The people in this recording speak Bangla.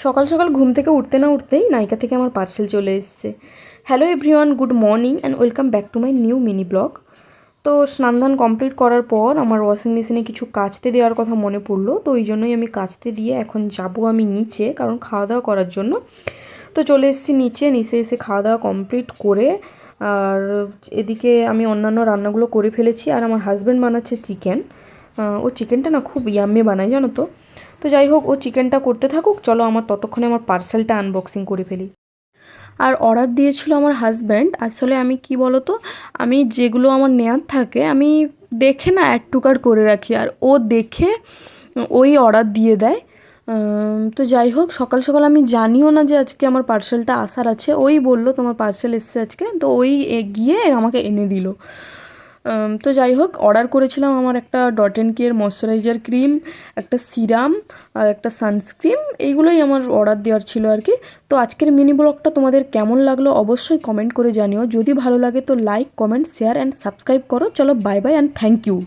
সকাল সকাল ঘুম থেকে উঠতে না উঠতেই নাইকা থেকে আমার পার্সেল চলে এসেছে। Hello everyone, good morning and welcome back to my new mini blog. তো স্নান কমপ্লিট করার পর আমার ওয়াশিং মেশিনে কিছু কাচতে দেওয়ার কথা মনে পড়লো, তো ওই জন্যই আমি কাচতে দিয়ে এখন যাব আমি নিচে, কারণ খাওয়া দাওয়া করার জন্য। তো চলে এসেছি নিচে এসে খাওয়া দাওয়া কমপ্লিট করে আর এদিকে আমি অন্যান্য রান্নাগুলো করে ফেলেছি। আর আমার হাজব্যান্ড বানাচ্ছে চিকেন। ও চিকেনটা না খুব ইয়াম্মি বানায়, জানো তো। তো যাই হোক, ও চিকেনটা করতে থাকুক, চলো আমার ততক্ষণে আমার পার্সেলটা আনবক্সিং করে ফেলি। আর অর্ডার দিয়েছিল আমার হাজব্যান্ড। আসলে আমি কি বলো তো, আমি যেগুলো আমার নেয়ার থাকে আমি দেখে না অ্যাড টু কার্ট করে রাখি, আর ও দেখে ওই অর্ডার দিয়ে দেয়। তো যাই হোক, সকাল সকাল আমি জানিও না যে আজকে আমার পার্সেলটা আসার আছে। ওই বললো তোমার পার্সেল এসছে আজকে, তো ওই গিয়ে আমাকে এনে দিল। তো যাই হোক, অর্ডার করেছিলাম আমার একটা ডট অ্যান্ড কিয়ের ময়শ্চারাইজার ক্রিম, একটা সিরাম আর একটা সানস্ক্রিন। এইগুলোই আমার অর্ডার দেওয়ার ছিল আর কি। তো আজকের মিনি ব্লগটা তোমাদের কেমন লাগলো অবশ্যই কমেন্ট করে জানিও। যদি ভালো লাগে তো like, comment, share and subscribe করো। চলো bye bye and thank you.